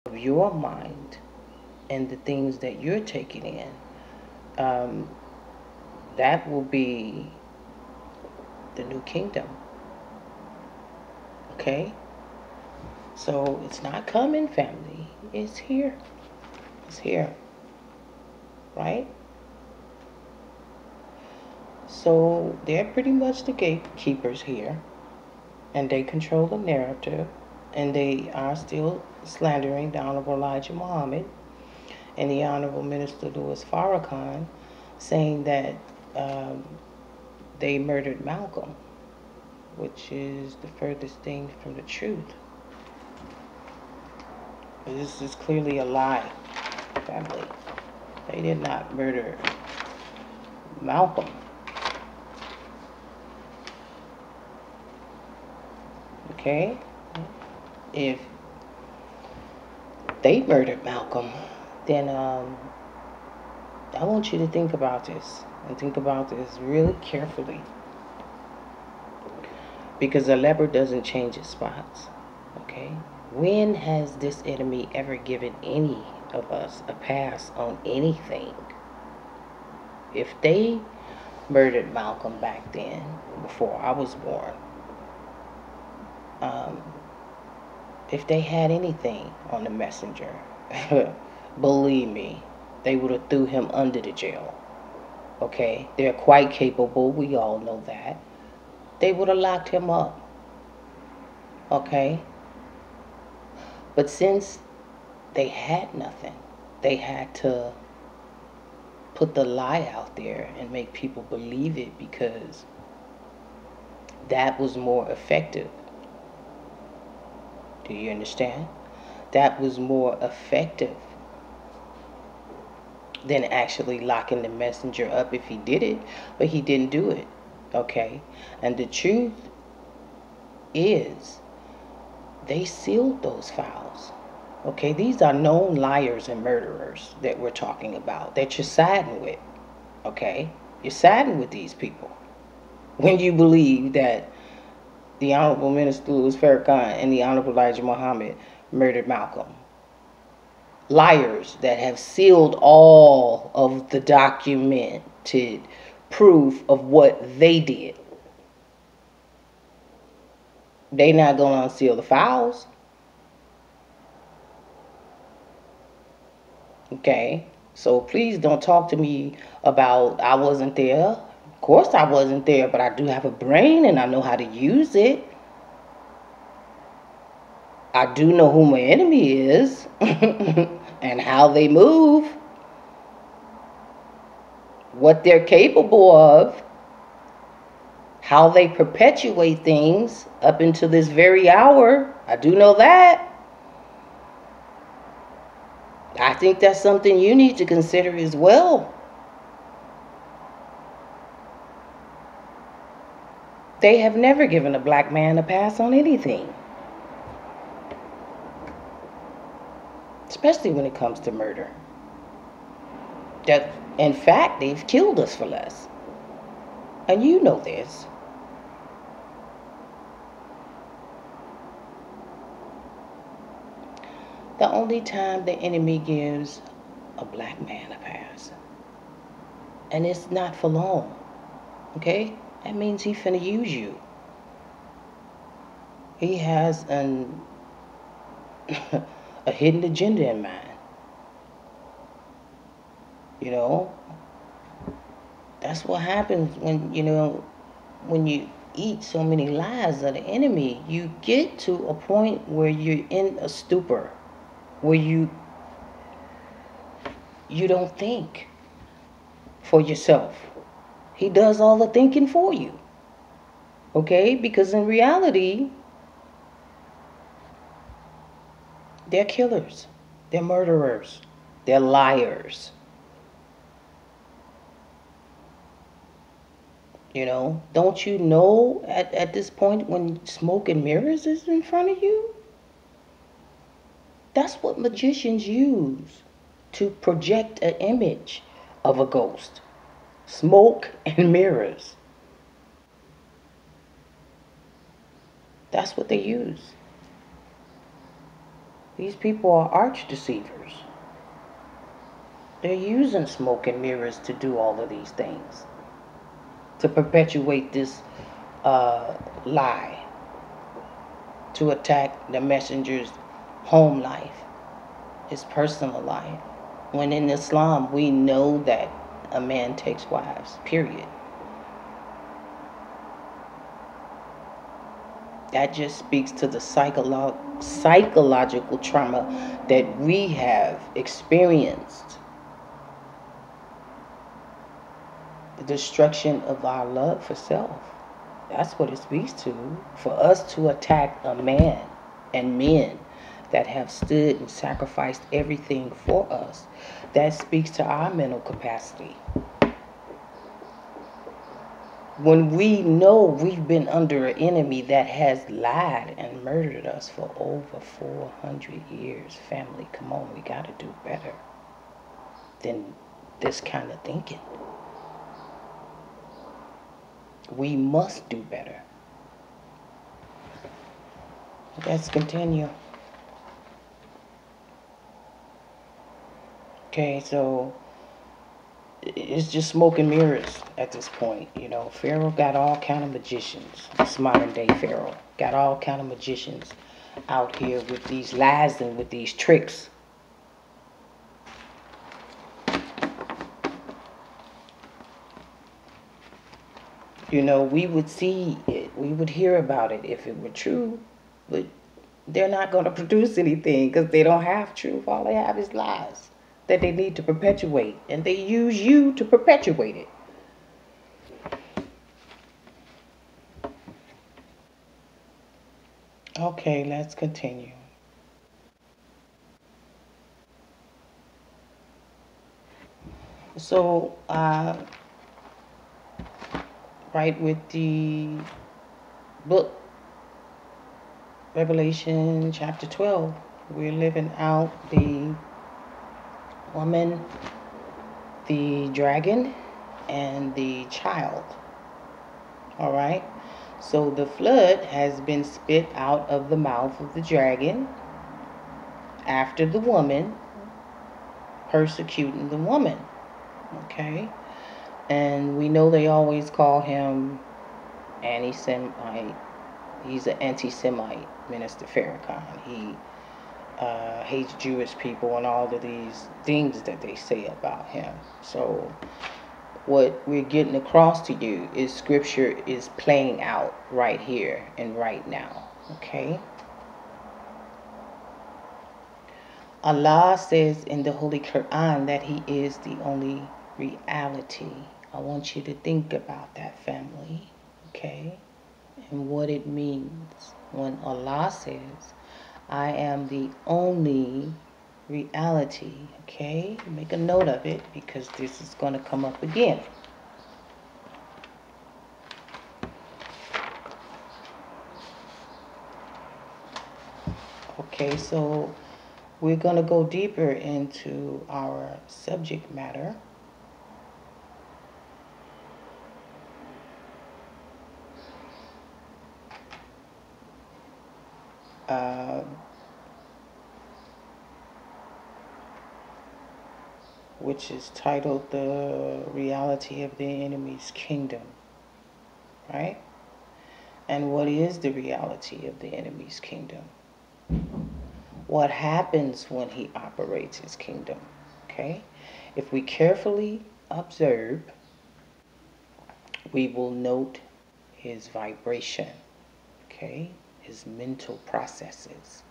of your mind and the things that you're taking in, um, that will be the new kingdom. Okay? So it's not coming, family. It's here. It's here. Right? So they're pretty much the gatekeepers here. And they control the narrative. And they are still slandering the Honorable Elijah Muhammad and the Honorable Minister Louis Farrakhan, saying that um, they murdered Malcolm, which is the furthest thing from the truth. This is clearly a lie, family. They did not murder Malcolm. Okay? If they murdered Malcolm, then I want you to think about this, and think about this really carefully. Because a leopard doesn't change its spots. Okay? When has this enemy ever given any of us a pass on anything? If they murdered Malcolm back then, before I was born, um, if they had anything on the messenger, believe me, they would have threw him under the jail. Okay? They're quite capable. We all know that. They would have locked him up. Okay? But since they had nothing, they had to put the lie out there and make people believe it, because that was more effective. Do you understand? That was more effective than actually locking the messenger up if he did it, but he didn't do it. Okay? And the truth is, they sealed those files. Okay? These are known liars and murderers that we're talking about, that you're siding with. Okay? You're siding with these people when you believe that the Honorable Minister Louis Farrakhan and the Honorable Elijah Muhammad murdered Malcolm. Liars that have sealed all of the documented proof of what they did. They not going to unseal the files. Okay? So please don't talk to me about I wasn't there. Of course I wasn't there, but I do have a brain and I know how to use it. I do know who my enemy is and how they move, what they're capable of, how they perpetuate things up until this very hour. I do know that. I think that's something you need to consider as well. They have never given a black man a pass on anything, especially when it comes to murder. That, in fact, they've killed us for less. And you know this. The only time the enemy gives a black man a pass, and it's not for long, okay? That means he finna use you. He has a hidden agenda in mind. You know, that's what happens when, when you eat so many lies of the enemy. You get to a point where you're in a stupor, where you don't think for yourself. He does all the thinking for you. Okay? Because in reality, they're killers. They're murderers. They're liars. Don't you know at this point when smoke and mirrors is in front of you? That's what magicians use to project an image of a ghost. Smoke and mirrors. That's what they use. These people are arch deceivers. They're using smoke and mirrors to do all of these things, to perpetuate this lie, to attack the messenger's home life, his personal life. When in Islam, we know that a man takes wives, period. That just speaks to the psychological trauma that we have experienced. The destruction of our love for self. That's what it speaks to. For us to attack a man and men that have stood and sacrificed everything for us, that speaks to our mental capacity. When we know we've been under an enemy that has lied and murdered us for over 400 years, family, come on, we got to do better than this kind of thinking. We must do better. Let's continue. Okay, so it's just smoke and mirrors at this point. You know, Pharaoh got all kind of magicians. This modern day Pharaoh got all kind of magicians out here with these lies and with these tricks. You know, we would see it, we would hear about it if it were true, but they're not going to produce anything because they don't have truth. All they have is lies that they need to perpetuate, and they use you to perpetuate it. Okay, let's continue. So, right with the book, Revelation chapter 12, we're living out the woman, the dragon, and the child. All right. So the flood has been spit out of the mouth of the dragon after the woman persecuting the woman. Okay. And we know they always call him anti-Semite. He's an anti-Semite, Minister Farrakhan. He hates Jewish people and all of these things that they say about him. So what we're getting across to you is scripture is playing out right here and right now. Okay? Allah says in the Holy Quran that He is the only reality. I want you to think about that, family. Okay? And what it means when Allah says, I am the only reality. Okay? Make a note of it because this is going to come up again. Okay, so we're going to go deeper into our subject matter. Which is titled The Reality of the Enemy's Kingdom, right? And what is the reality of the enemy's kingdom? What happens when he operates his kingdom, okay? If we carefully observe, we will note his vibration, okay? His mental processes,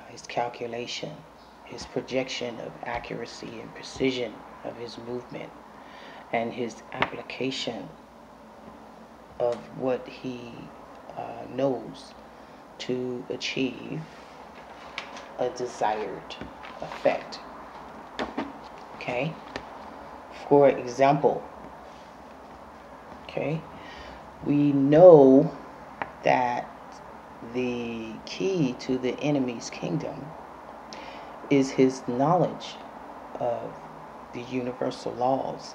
his calculation, his projection of accuracy and precision of his movement, and his application of what he knows to achieve a desired effect. Okay? For example, okay, we know that the key to the enemy's kingdom is his knowledge of the universal laws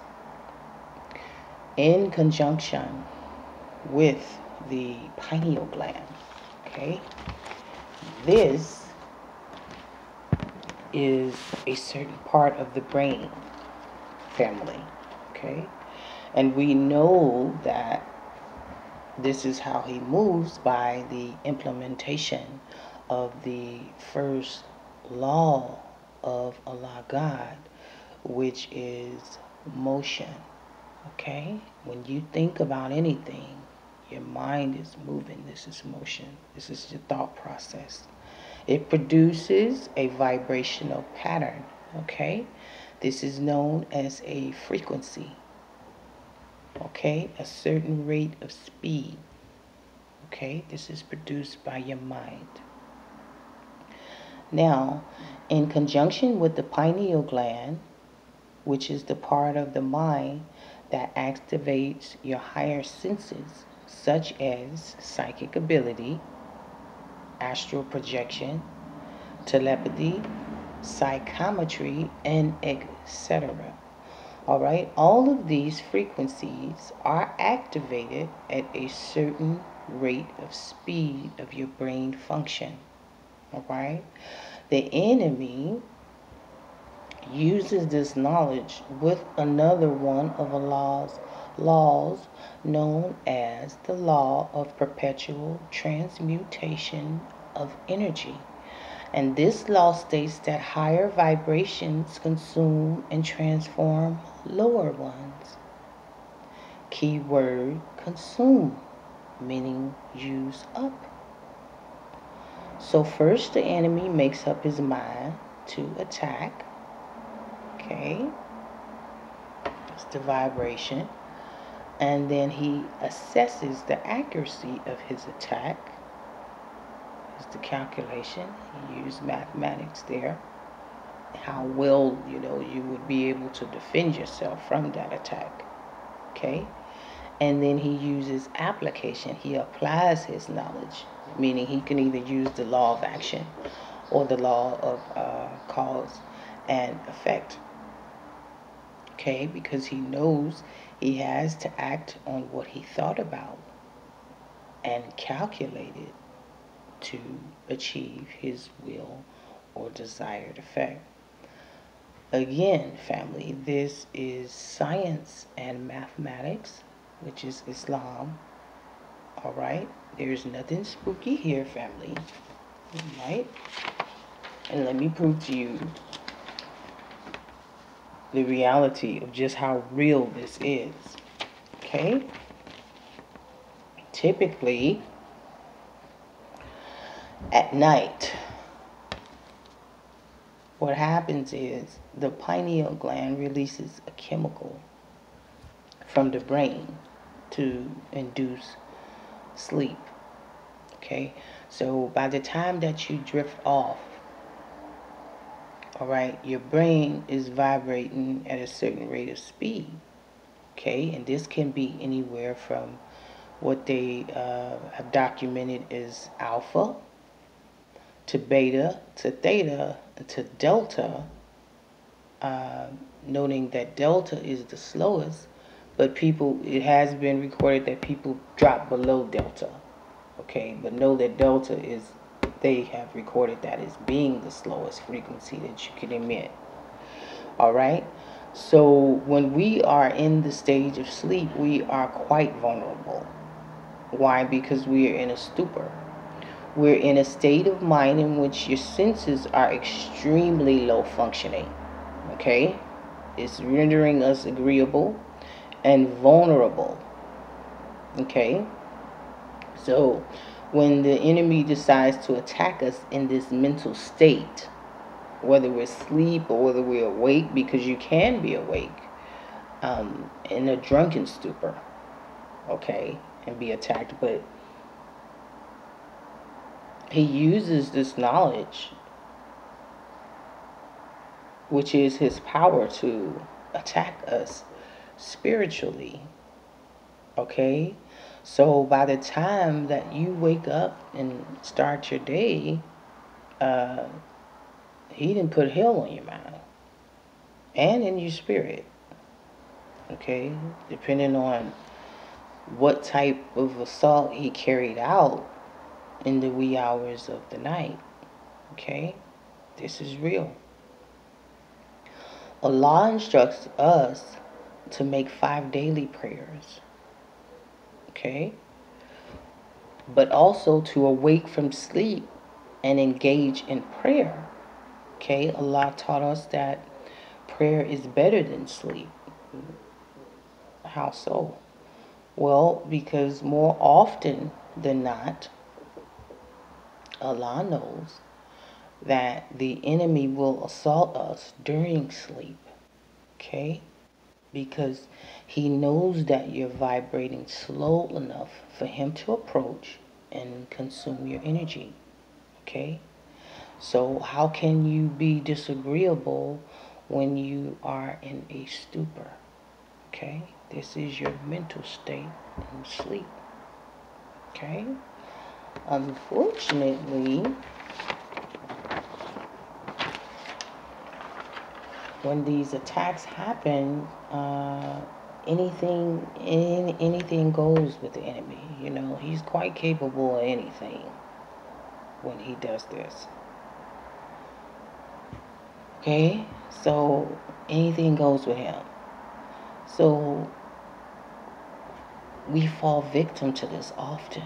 in conjunction with the pineal gland. Okay? This is a certain part of the brain family, okay? And we know that this is how he moves by the implementation of the first law of Allah God, which is motion, okay? When you think about anything, your mind is moving. This is motion. This is your thought process. It produces a vibrational pattern, okay? This is known as a frequency, okay? A certain rate of speed, okay? This is produced by your mind. Now, in conjunction with the pineal gland, which is the part of the mind that activates your higher senses, such as psychic ability, astral projection, telepathy, psychometry, and etc. All right, all of these frequencies are activated at a certain rate of speed of your brain function. All right, the enemy uses this knowledge with another one of Allah's laws known as the law of perpetual transmutation of energy. And this law states that higher vibrations consume and transform lower ones. Keyword consume, meaning use up. So first the enemy makes up his mind to attack. Okay, that's the vibration. And then he assesses the accuracy of his attack. Is the calculation. He used mathematics there. How well, you would be able to defend yourself from that attack. Okay? And then he uses application. He applies his knowledge, meaning he can either use the law of action or the law of cause and effect. Okay? Because he knows he has to act on what he thought about and calculated to achieve his will or desired effect. Again, family, this is science and mathematics, which is Islam. All right, there's nothing spooky here, family. All right, and let me prove to you the reality of just how real this is. Okay, typically at night, what happens is the pineal gland releases a chemical from the brain to induce sleep. Okay, so by the time that you drift off, all right, your brain is vibrating at a certain rate of speed. Okay, and this can be anywhere from what they have documented as alpha to beta to theta to delta, noting that delta is the slowest, but it has been recorded that people drop below delta. Okay, but know that delta they have recorded that as being the slowest frequency that you can emit. All right, so when we are in the stage of sleep, we are quite vulnerable. Why? Because we are in a stupor. We're in a state of mind in which your senses are extremely low functioning. Okay? It's rendering us agreeable and vulnerable. Okay? So, when the enemy decides to attack us in this mental state, whether we're asleep or whether we're awake, because you can be awake in a drunken stupor, okay, and be attacked, but he uses this knowledge, which is his power, to attack us spiritually. Okay? So by the time that you wake up and start your day, he didn't put hell on your mind and in your spirit. Okay? Depending on what type of assault he carried out in the wee hours of the night. Okay? This is real. Allah instructs us to make 5 daily prayers, okay? But also to awake from sleep and engage in prayer, okay? Allah taught us that prayer is better than sleep. How so? Well, because more often than not, Allah knows that the enemy will assault us during sleep, okay? Because he knows that you're vibrating slow enough for him to approach and consume your energy, okay? So how can you be disagreeable when you are in a stupor, okay? This is your mental state in sleep, okay? Unfortunately, when these attacks happen, anything goes with the enemy. You know, he's quite capable of anything when he does this. Okay, so anything goes with him. So we fall victim to this often.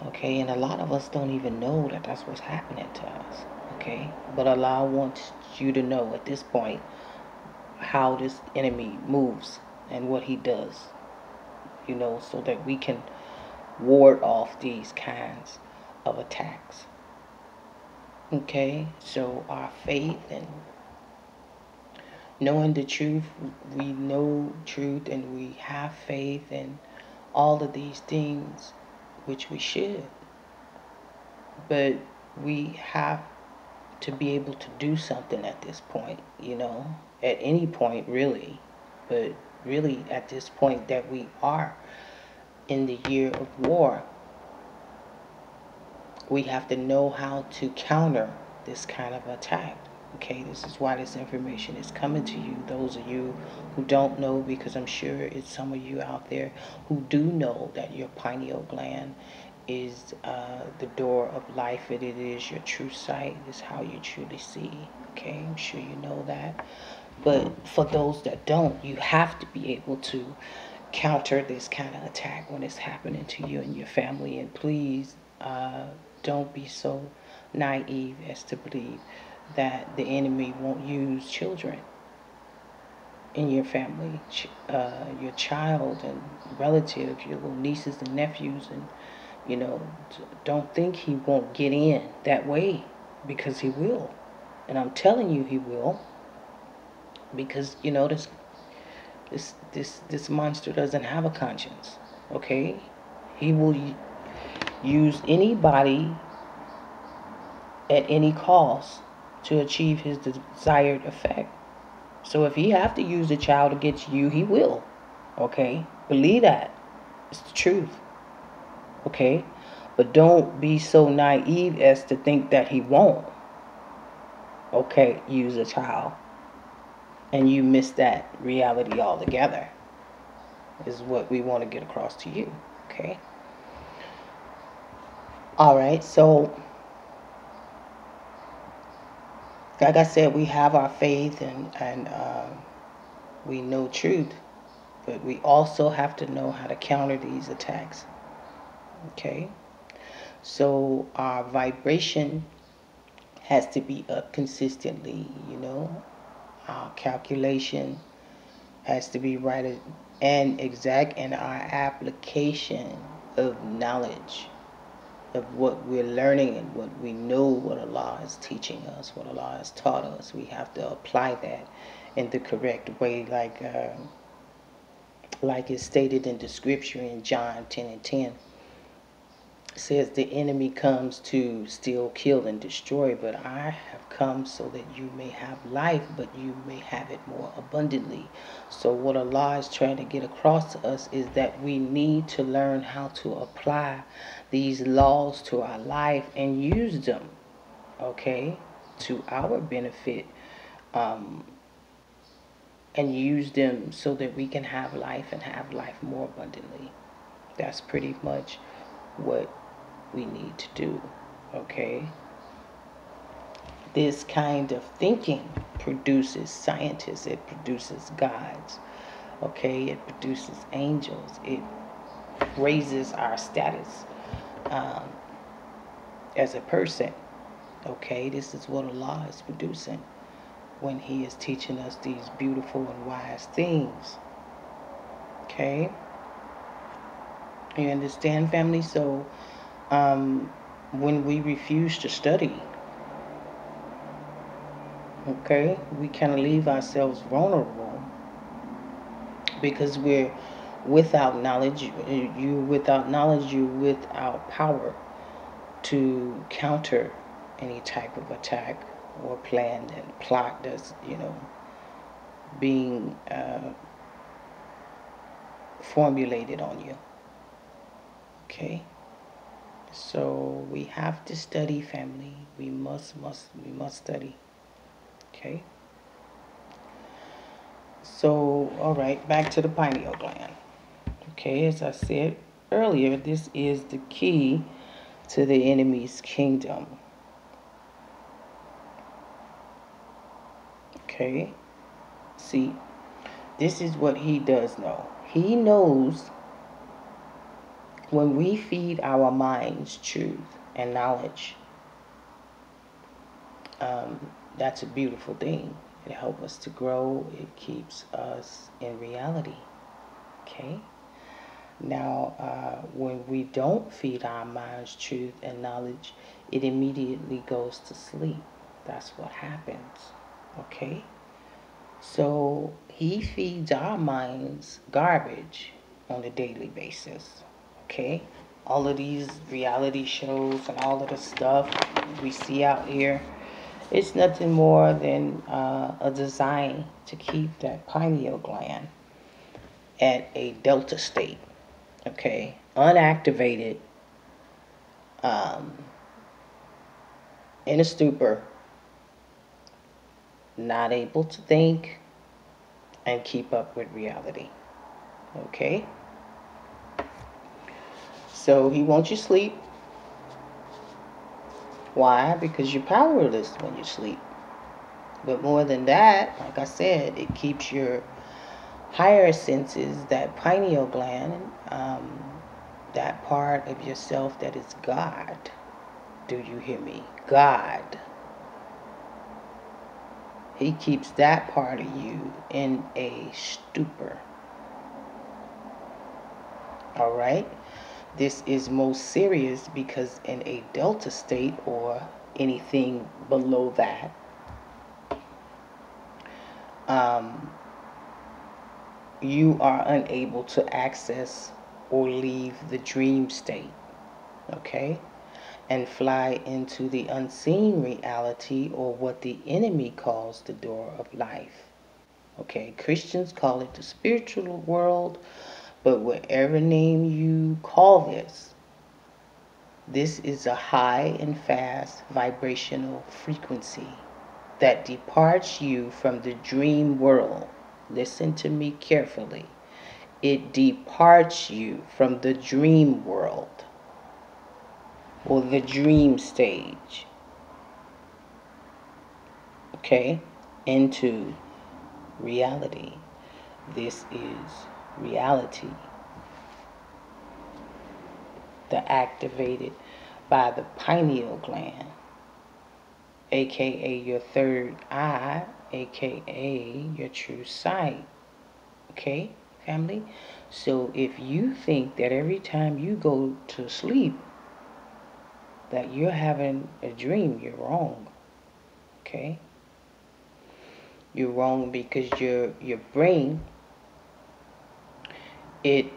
Okay, and a lot of us don't even know that that's what's happening to us. Okay, but Allah wants you to know at this point how this enemy moves and what he does, you know, so that we can ward off these kinds of attacks. Okay, so our faith and knowing the truth, we know truth and we have faith and all of these things, which we should, but we have to be able to do something at this point, you know, at any point really, but really at this point that we are in the year of war, we have to know how to counter this kind of attack. Okay, this is why this information is coming to you. Those of you who don't know, because I'm sure it's some of you out there who do know that your pineal gland is the door of life, and it is your true sight. It's how you truly see. Okay, I'm sure you know that. But for those that don't, you have to be able to counter this kind of attack when it's happening to you and your family. And please don't be so naive as to believe that the enemy won't use children in your family, your child and relatives, your little nieces and nephews, and you know, don't think he won't get in that way, because he will. And I'm telling you he will, because you know this monster doesn't have a conscience. Okay? He will use anybody at any cost to achieve his desired effect. So if he have to use a child against you, he will. Okay? Believe that. It's the truth. Okay? But don't be so naive as to think that he won't. Okay, use a child. And you miss that reality altogether. Is what we want to get across to you. Okay? Alright, so like I said, we have our faith and we know truth, but we also have to know how to counter these attacks. Okay? So our vibration has to be up consistently, you know. Our calculation has to be right and exact, and our application of knowledge of what we're learning and what we know, what Allah is teaching us, what Allah has taught us. We have to apply that in the correct way, like it's stated in the scripture in John 10:10. It says the enemy comes to steal, kill, and destroy, but I have come so that you may have life, but you may have it more abundantly. So what Allah is trying to get across to us is that we need to learn how to apply these laws to our life and use them, okay, to our benefit, and use them so that we can have life and have life more abundantly. That's pretty much what we need to do. Okay, this kind of thinking produces scientists, it produces gods, okay? It produces angels, it raises our status um, as a person, okay? This is what Allah is producing when He is teaching us these beautiful and wise things, okay? You understand, family? So when we refuse to study, okay, we kind of leave ourselves vulnerable because we're without knowledge. You without knowledge, you without power to counter any type of attack or plan and plot that's being formulated on you. Okay, so we have to study, family. We must study. Okay. So, all right, back to the pineal gland. Okay, as I said earlier, this is the key to the enemy's kingdom. Okay, see, this is what he does know. He knows when we feed our minds truth and knowledge, that's a beautiful thing. It helps us to grow. It keeps us in reality. Okay. Now, when we don't feed our minds truth and knowledge, it immediately goes to sleep. That's what happens. Okay. So he feeds our minds garbage on a daily basis. Okay. All of these reality shows and all of the stuff we see out here, it's nothing more than a design to keep that pineal gland at a delta state, okay, unactivated, in a stupor, not able to think and keep up with reality, okay? So he wants you to sleep. Why? Because you're powerless when you sleep. But more than that, like I said, it keeps your higher senses, that pineal gland, that part of yourself that is God. Do you hear me? God. He keeps that part of you in a stupor. All right? This is most serious because in a delta state or anything below that, you are unable to access or leave the dream state, okay? And fly into the unseen reality, or what the enemy calls the door of life. Okay, Christians call it the spiritual world, but whatever name you call this, this is a high and fast vibrational frequency that departs you from the dream world. Listen to me carefully. It departs you from the dream world or the dream stage, okay, into reality. This is reality. The activated by the pineal gland, aka your third eye, aka your true sight. Okay, family? So if you think that every time you go to sleep that you're having a dream, you're wrong. Okay? You're wrong because your brain, it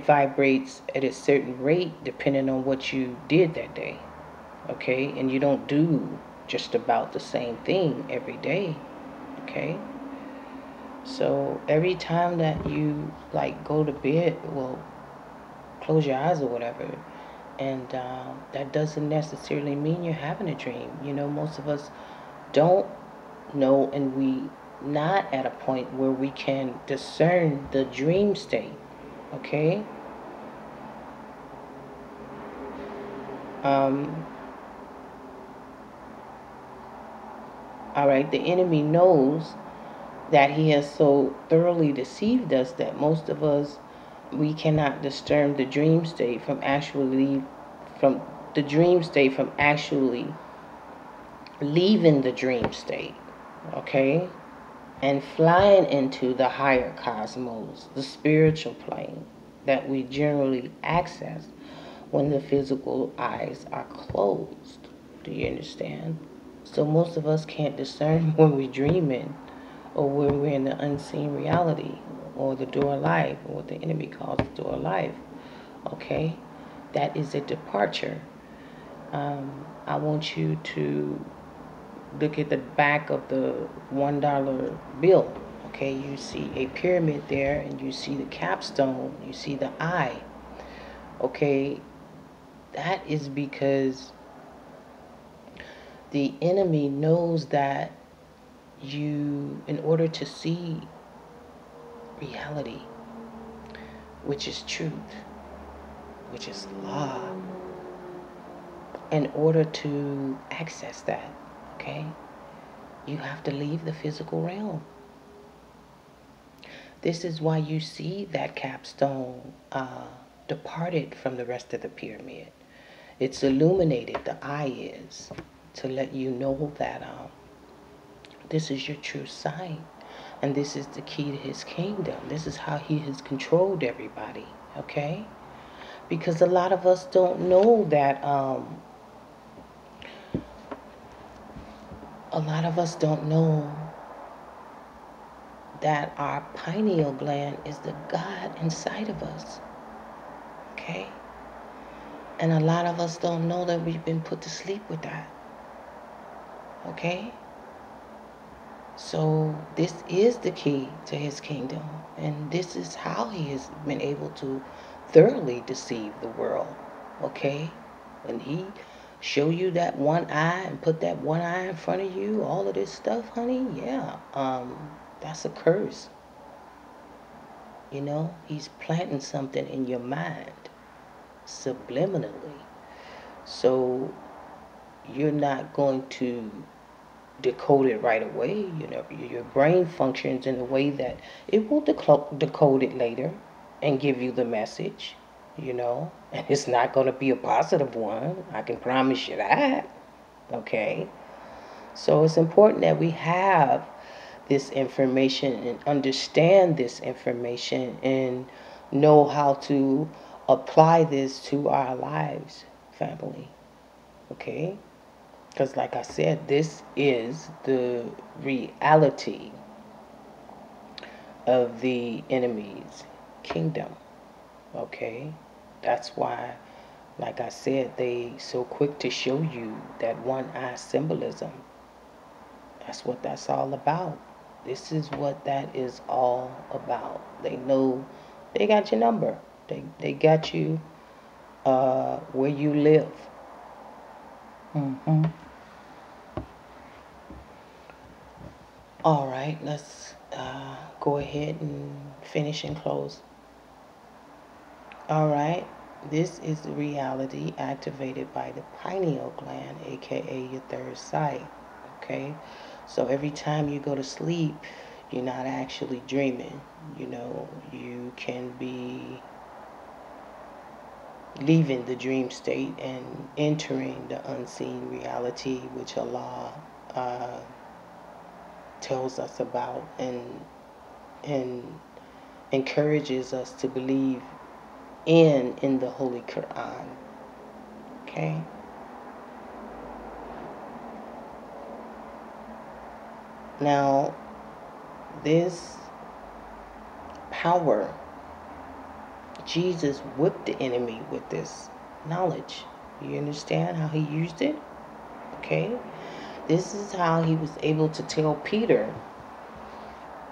vibrates at a certain rate depending on what you did that day. Okay? And you don't do just about the same thing every day. Okay? So every time that you like go to bed, well, close your eyes or whatever, and that doesn't necessarily mean you're having a dream. You know, most of us don't know, and we not at a point where we can discern the dream state. Okay. All right, the enemy knows that he has so thoroughly deceived us that most of us, we cannot discern the dream state from the dream state from actually leaving the dream state, okay, and flying into the higher cosmos, the spiritual plane that we generally access when the physical eyes are closed. Do you understand? So most of us can't discern when we're dreaming or when we're in the unseen reality or the door of life, or what the enemy calls the door of life. Okay? That is a departure. I want you to look at the back of the $1 bill. Okay, you see a pyramid there, and you see the capstone, you see the eye. Okay, that is because the enemy knows that you, in order to see reality, which is truth, which is law, in order to access that, okay, you have to leave the physical realm. This is why you see that capstone departed from the rest of the pyramid. It's illuminated, the eye is, to let you know that this is your true sign. And this is the key to his kingdom. This is how he has controlled everybody, okay? Because a lot of us don't know that, that our pineal gland is the God inside of us, okay? And a lot of us don't know that we've been put to sleep with that, okay? So this is the key to his kingdom, and this is how he has been able to thoroughly deceive the world, okay? When he show you that one eye and put that one eye in front of you, all of this stuff, honey, yeah, that's a curse. You know, he's planting something in your mind subliminally. So you're not going to decode it right away. You know, your brain functions in a way that it will decode it later and give you the message, you know, and it's not going to be a positive one. I can promise you that. Okay. So it's important that we have this information and understand this information and know how to apply this to our lives, family. Okay? Because, like I said, this is the reality of the enemy's kingdom. Okay? That's why, like I said, they so quick to show you that one eye symbolism. That's what that's all about. This is what that is all about. They know they got your number. They got you where you live. Mm-hmm. All right, let's go ahead and finish and close. All right, this is the reality activated by the pineal gland, aka your third sight. Okay, so every time you go to sleep, you're not actually dreaming. You know, you can be leaving the dream state and entering the unseen reality, which Allah tells us about and encourages us to believe in the Holy Quran. Okay? Now, this power, Jesus whipped the enemy with this knowledge. You understand how he used it? Okay? This is how he was able to tell Peter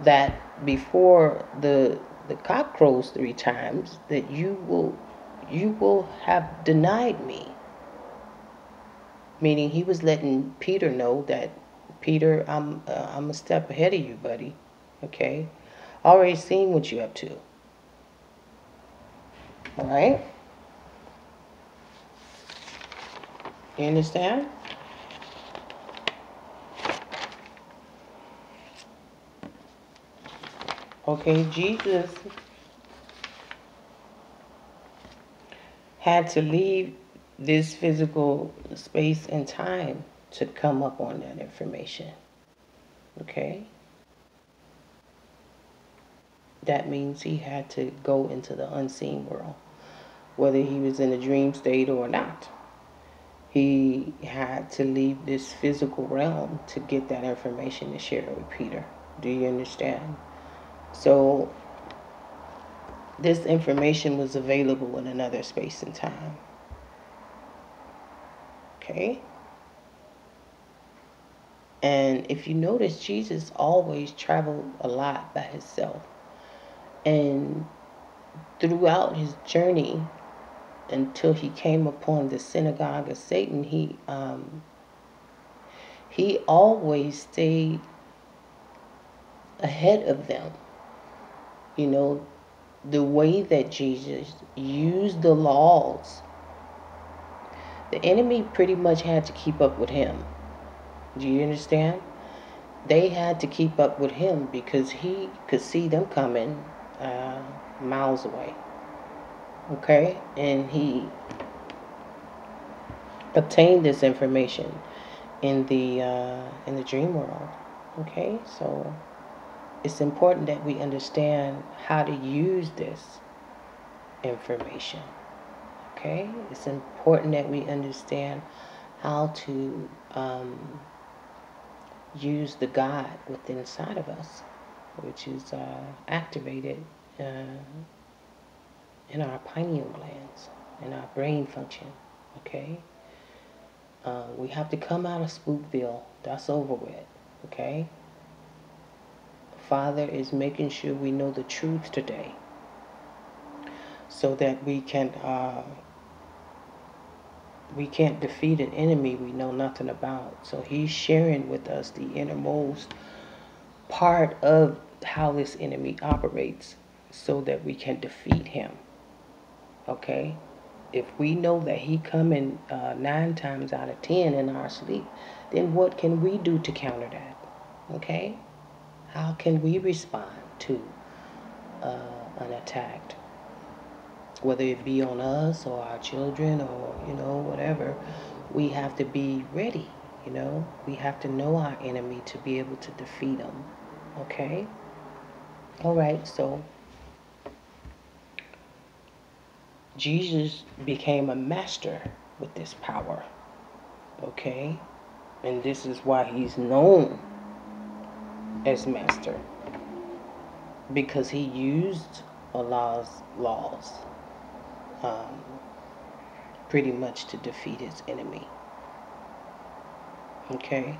that before the cock crows 3 times, that you will have denied me. Meaning he was letting Peter know that, Peter, I'm a step ahead of you, buddy. Okay? Already seen what you're up to. All right? You understand? Okay, Jesus had to leave this physical space and time to come up on that information. Okay? That means he had to go into the unseen world, whether he was in a dream state or not. He had to leave this physical realm to get that information to share with Peter. Do you understand? So, this information was available in another space and time. Okay? And if you notice, Jesus always traveled a lot by himself. And throughout his journey, until he came upon the synagogue of Satan, he always stayed ahead of them. You know, the way that Jesus used the laws, the enemy pretty much had to keep up with him. Do you understand? They had to keep up with him because he could see them coming miles away. Okay? And he obtained this information in the dream world. Okay? So it's important that we understand how to use this information. Okay? It's important that we understand how to use the God within inside of us, which is activated in our pineal glands, in our brain function. Okay? We have to come out of Spookville. That's over with. Okay? Father is making sure we know the truth today so that we can't defeat an enemy we know nothing about. So he's sharing with us the innermost part of how this enemy operates so that we can defeat him. Okay? If we know that he coming 9 times out of 10 in our sleep, then what can we do to counter that? Okay? How can we respond to an attack? Whether it be on us or our children or, whatever, we have to be ready, We have to know our enemy to be able to defeat them. Okay? All right, so Jesus became a master with this power. Okay? And this is why he's known as master. Because he used Allah's laws pretty much to defeat his enemy. Okay?